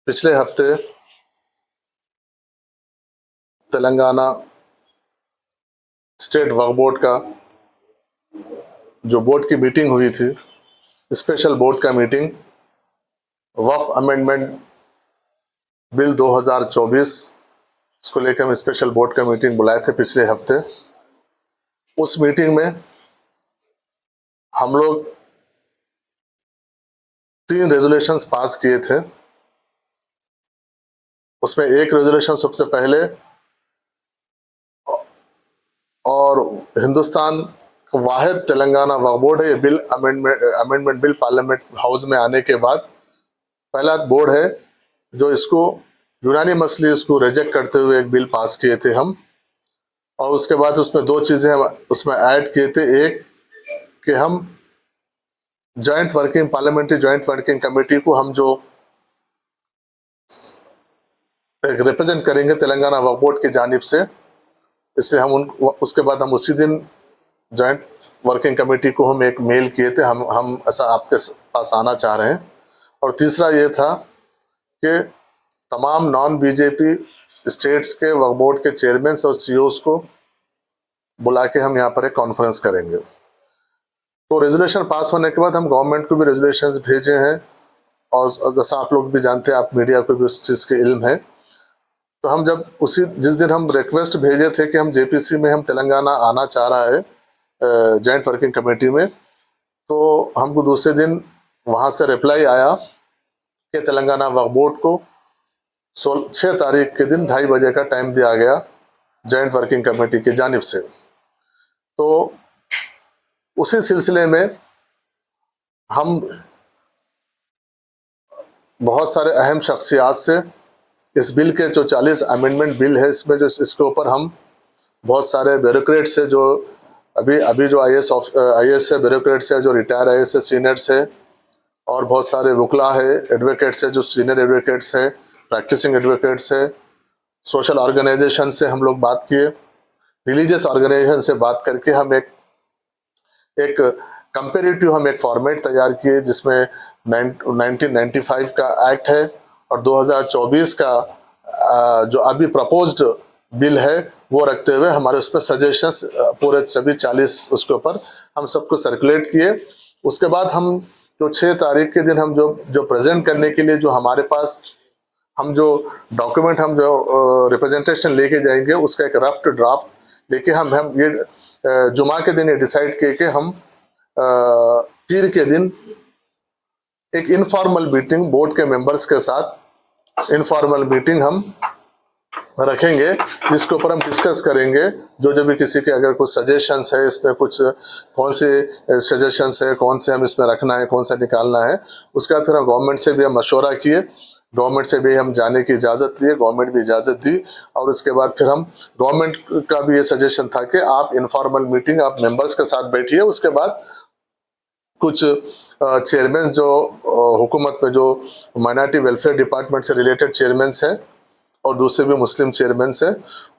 पिछले हफ्ते तेलंगाना स्टेट वक्फ बोर्ड का जो बोर्ड की मीटिंग हुई थी, स्पेशल बोर्ड का मीटिंग, वक्फ अमेंडमेंट बिल 2024 इसको लेकर हम स्पेशल बोर्ड का मीटिंग बुलाए थे पिछले हफ्ते। उस मीटिंग में हम लोग 3 रेजोल्यूशंस पास किए थे। उसमें एक रेजोल्यूशन सबसे पहले, और हिंदुस्तान का वाहिद तेलंगाना वक्फ बोर्ड है, ये bill amendment bill parliament house में आने के बाद पहला बोर्ड है जो इसको यूनानिमसली इसको रिजेक्ट करते हुए एक बिल पास किए थे हम। और उसके बाद उसमें 2 चीज़ें हम उसमें ऐड किए थे। एक कि हम पार्लियामेंट्री जॉइंट वर्किंग कमेटी को हम जो रिप्रेजेंट करेंगे तेलंगाना वक्फ बोर्ड की जानिब से, इसलिए हम उसके बाद हम उसी दिन जॉइंट वर्किंग कमेटी को हम एक मेल किए थे, हम ऐसा आपके पास आना चाह रहे हैं। और तीसरा ये था कि तमाम नॉन बीजेपी स्टेट्स के वक्फ बोर्ड के चेयरमैन और सीईओज को बुला के हम यहाँ पर एक कॉन्फ्रेंस करेंगे। तो रेजोल्यूशन पास होने के बाद हम गवर्नमेंट को भी रेजोल्यूशंस भेजे हैं, और जैसा आप लोग भी जानते हैं, आप मीडिया को भी उस चीज़ के इल्म है। तो हम जब जिस दिन हम रिक्वेस्ट भेजे थे कि हम जेपीसी में हम तेलंगाना आना चाह रहा है जॉइंट वर्किंग कमेटी में, तो हमको दूसरे दिन वहाँ से रिप्लाई आया कि तेलंगाना वक्फ बोर्ड को 6 तारीख के दिन 2:30 बजे का टाइम दिया गया जॉइंट वर्किंग कमेटी की जानिब से। तो उसी सिलसिले में हम बहुत सारे अहम शख्सियात से इस बिल के जो 40 अमेंडमेंट बिल है, इसमें जो इसके ऊपर हम बहुत सारे ब्यूरोक्रेट्स है जो अभी जो आईएएस है, ब्यूरोक्रेट्स है जो रिटायर आईएएस है, सीनियर्स है, और बहुत सारे वकला है, एडवोकेट्स है जो सीनियर एडवोकेट्स है, प्रैक्टिसिंग एडवोकेट्स है, सोशल ऑर्गेनाइजेशन से हम लोग बात किए, रिलीजियस ऑर्गेनाइजेशन से बात करके हम एक कंपेरेटिव हम एक फॉर्मेट तैयार किए जिसमें 1995 का एक्ट है और 2024 का जो अभी प्रपोज्ड बिल है वो रखते हुए हमारे उस पर सजेशंस पूरे सभी 40 उसके ऊपर हम सबको सर्कुलेट किए। उसके बाद हम जो 6 तारीख के दिन हम जो प्रेजेंट करने के लिए जो हमारे पास हम जो डॉक्यूमेंट हम जो रिप्रेजेंटेशन लेके जाएंगे, उसका एक रफ ड्राफ्ट लेके हम ये जुमा के दिन ये डिसाइड किए कि हम पीर के दिन एक इनफॉर्मल मीटिंग बोर्ड के मेंबर्स के साथ इनफॉर्मल मीटिंग हम रखेंगे, जिसके ऊपर हम डिस्कस करेंगे जो भी किसी के अगर कुछ सजेशंस है, इसमें कुछ कौन से सजेशंस है, कौन से हम इसमें रखना है, कौन सा निकालना है। उसके बाद फिर हम गवर्नमेंट से भी हम मशवरा किए, गवर्नमेंट से भी हम जाने की इजाज़त लिए, गवर्नमेंट भी इजाज़त दी। और उसके बाद फिर हम गवर्नमेंट का भी ये सजेशन था कि आप इनफॉर्मल मीटिंग आप मेंबर्स के साथ बैठिए। उसके बाद कुछ चेयरमैन जो हुकूमत में जो माइनॉरिटी वेलफेयर डिपार्टमेंट से रिलेटेड चेयरमैन हैं और दूसरे भी मुस्लिम चेयरमैन हैं,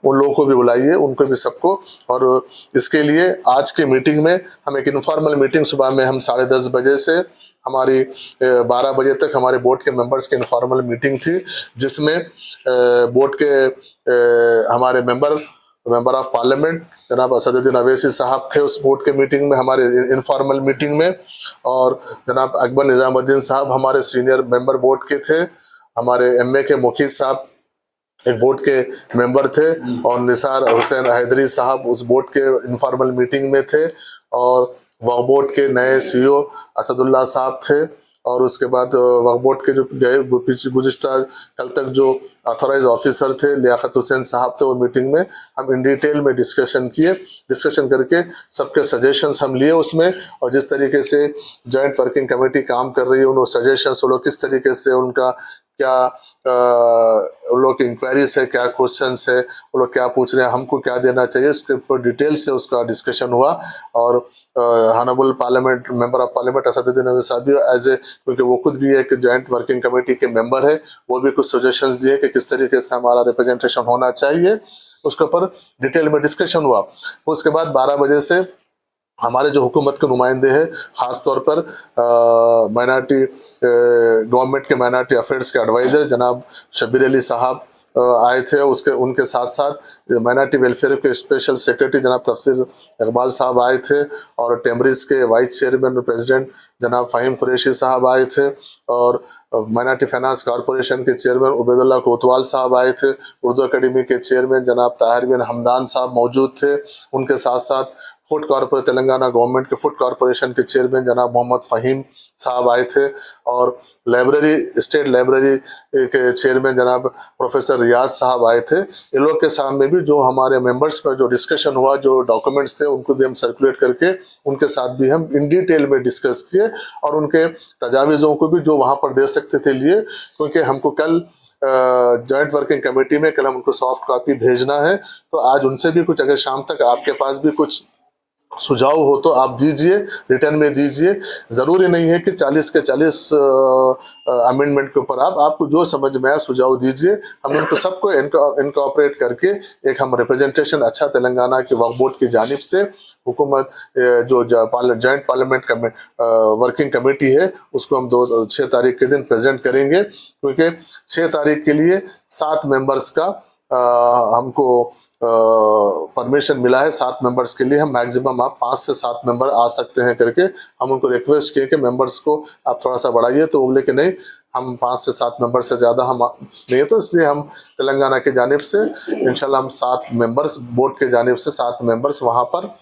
उन लोगों को भी बुलाइए, उनको भी सबको। और इसके लिए आज की मीटिंग में हम एक इनफॉर्मल मीटिंग सुबह में हम 10:30 बजे से हमारी 12 बजे तक हमारे बोर्ड के मेंबर्स की इनफॉर्मल मीटिंग थी, जिसमें बोर्ड के हमारे मेंबर ऑफ पार्लियामेंट जनाब असदुद्दीन अवैसी साहब थे उस बोर्ड के मीटिंग में, हमारे इनफॉर्मल मीटिंग में। और जनाब अकबर निज़ामुद्दीन साहब हमारे सीनियर मेंबर बोर्ड के थे, हमारे एमए के मुखीद साहब एक बोर्ड के मेंबर थे, और निसार हुसैन हैदरी साहब उस बोर्ड के इनफॉर्मल मीटिंग में थे, और वक्फ बोर्ड के नए सीईओ असदुल्ला साहब थे। और उसके बाद वक्फ बोर्ड के जो गए गुज़िश्ता कल तक जो ऑथोराइज ऑफिसर थे लियाकत हुसैन साहब थे, वो मीटिंग में हम इन डिटेल में डिस्कशन किए। डिस्कशन करके सबके सजेशंस हम लिए उसमें, और जिस तरीके से जॉइंट वर्किंग कमेटी काम कर रही है, उन सजेशंस वो लोग किस तरीके से उनका क्या उन लोग की इंक्वायरीज है, क्या क्वेश्चंस है, वो लोग क्या पूछ रहे हैं, हमको क्या देना चाहिए, उसके ऊपर डिटेल से उसका डिस्कशन हुआ। और honourable parliament member of parliament Asaduddin Owaisi साहब भी एज ए, क्योंकि वो खुद भी एक जॉइंट वर्किंग कमेटी के मेंबर है, वो भी कुछ सजेशंस दिए कि किस तरीके से हमारा रिप्रेजेंटेशन होना चाहिए, उसके ऊपर डिटेल में डिस्कशन हुआ। उसके बाद 12 बजे से हमारे जो हुकूमत के नुमाइंदे हैं, ख़ास तौर पर माइनॉरिटी गवर्नमेंट के माइनॉरिटी अफेयर्स के एडवाइज़र जनाब शब्बीर अली साहब आए थे। उसके उनके साथ साथ माइनॉरिटी वेलफेयर के स्पेशल सेक्रेटरी जनाब तफसीर इकबाल साहब आए थे, और टेमरिस के वाइस चेयरमैन प्रेसिडेंट जनाब फ़हीम कुरैशी साहब आए थे, और माइनॉरिटी फाइनेंस कॉरपोरेशन के चेयरमैन उबैदुल्लाह कोतवाल साहब आए थे। उर्दू अकेडमी के चेयरमैन जनाब ताहिर बिन हमदान साहब मौजूद थे। उनके साथ साथ फूड कॉरपोरेशन तेलंगाना गवर्नमेंट के फूड कॉरपोरेशन के चेयरमैन जनाब मोहम्मद फ़हीम साहब आए थे, और लाइब्रेरी स्टेट लाइब्रेरी के चेयरमैन जनाब प्रोफेसर रियाज साहब आए थे। इन लोग के सामने भी जो हमारे मेंबर्स में जो डिस्कशन हुआ, जो डॉक्यूमेंट्स थे, उनको भी हम सर्कुलेट करके उनके साथ भी हम इन डिटेल में डिस्कस किए, और उनके तजावीज़ों को भी जो वहाँ पर दे सकते थे लिए, क्योंकि हमको कल जॉइंट वर्किंग कमेटी में कल हम उनको सॉफ्ट कॉपी भेजना है। तो आज उनसे भी कुछ, अगर शाम तक आपके पास भी कुछ सुझाव हो तो आप दीजिए, रिटर्न में दीजिए। ज़रूरी नहीं है कि 40 के 40 अमेंडमेंट के ऊपर आपको जो समझ में आया सुझाव दीजिए। हम उनको सबको इनकॉर्पोरेट करके एक हम रिप्रेजेंटेशन अच्छा तेलंगाना के वक्फ बोर्ड की जानिब से हुकूमत जो जॉइंट पार्लियामेंट वर्किंग कमेटी है, उसको हम 6 तारीख के दिन प्रेजेंट करेंगे, क्योंकि 6 तारीख के लिए 7 मेंबर्स का हमको परमिशन मिला है। 7 मेंबर्स के लिए हम मैक्सिमम आप 5 से 7 मेंबर आ सकते हैं करके हम उनको रिक्वेस्ट किए कि मेंबर्स को आप थोड़ा सा बढ़ाइए, तो बोले कि नहीं, हम 5 से 7 मेंबर से ज़्यादा हम नहीं, तो इसलिए हम तेलंगाना की जानिब से इंशाल्लाह हम 7 मेंबर्स, बोर्ड के जानिब से 7 मेंबर्स वहाँ पर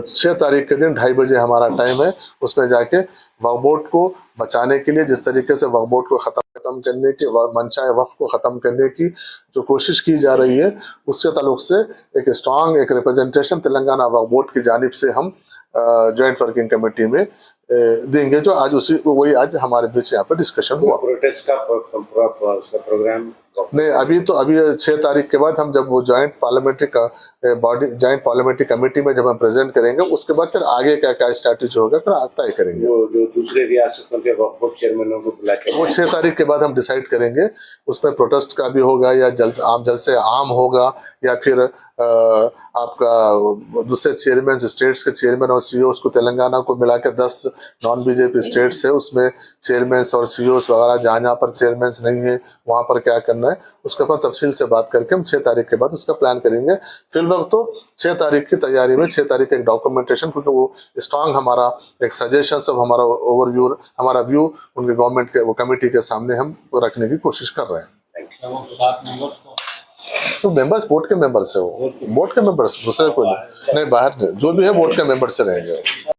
6 तारीख के दिन 2:30 बजे हमारा टाइम है, उसमें जाके वक्फ बोर्ड को बचाने के लिए, जिस तरीके से वक्फ बोर्ड को ख़त्म करने की, मनचाहे वक्फ को ख़त्म करने की जो कोशिश की जा रही है, उससे ताल्लुक़ से एक स्ट्रांग एक रिप्रेजेंटेशन तेलंगाना वक्फ बोर्ड की जानिब से हम जॉइंट वर्किंग कमेटी में देंगे, जो आज वही आज हमारे बीच यहाँ पर डिस्कशन हुआ। प्रोटेस्ट का प्रोग्राम नहीं, अभी 6 तारीख के बाद हम जब वो जॉइंट पार्लियामेंट्री कमेटी में जब हम प्रेजेंट करेंगे, उसके बाद फिर आगे क्या स्ट्रैटेजी होगा फिर तय करेंगे। वो जो दूसरे रियासतों के वक्फ बोर्ड चेयरमैनों को बुला के वो 6 तारीख के बाद हम डिसाइड करेंगे। उसमें प्रोटेस्ट का भी होगा, या जल्द से आम होगा, या फिर आपका दूसरे चेयरमैन, स्टेट्स के चेयरमैन और सीईओस को तेलंगाना को मिला के 10 नॉन बीजेपी स्टेट्स है, उसमें चेयरमैन्स और सीईओस वगैरह जहाँ पर चेयरमैन्स नहीं है वहाँ पर क्या करना है, उसके ऊपर तफसील से बात करके हम 6 तारीख के बाद उसका प्लान करेंगे। फिलवक्त तो 6 तारीख की तैयारी में 6 तारीख एक डॉक्यूमेंटेशन, क्योंकि वो स्ट्रांग हमारा एक सजेशन सब हमारा ओवरव्यू, हमारा व्यू उनके गवर्नमेंट के वो कमेटी के सामने हम रखने की कोशिश कर रहे हैं। तो मेंबर्स बोर्ड के मेंबर्स है, वो बोर्ड के मेंबर्स, दूसरे कोई नहीं, बाहर जो भी है बोर्ड के मेंबर से रहेंगे।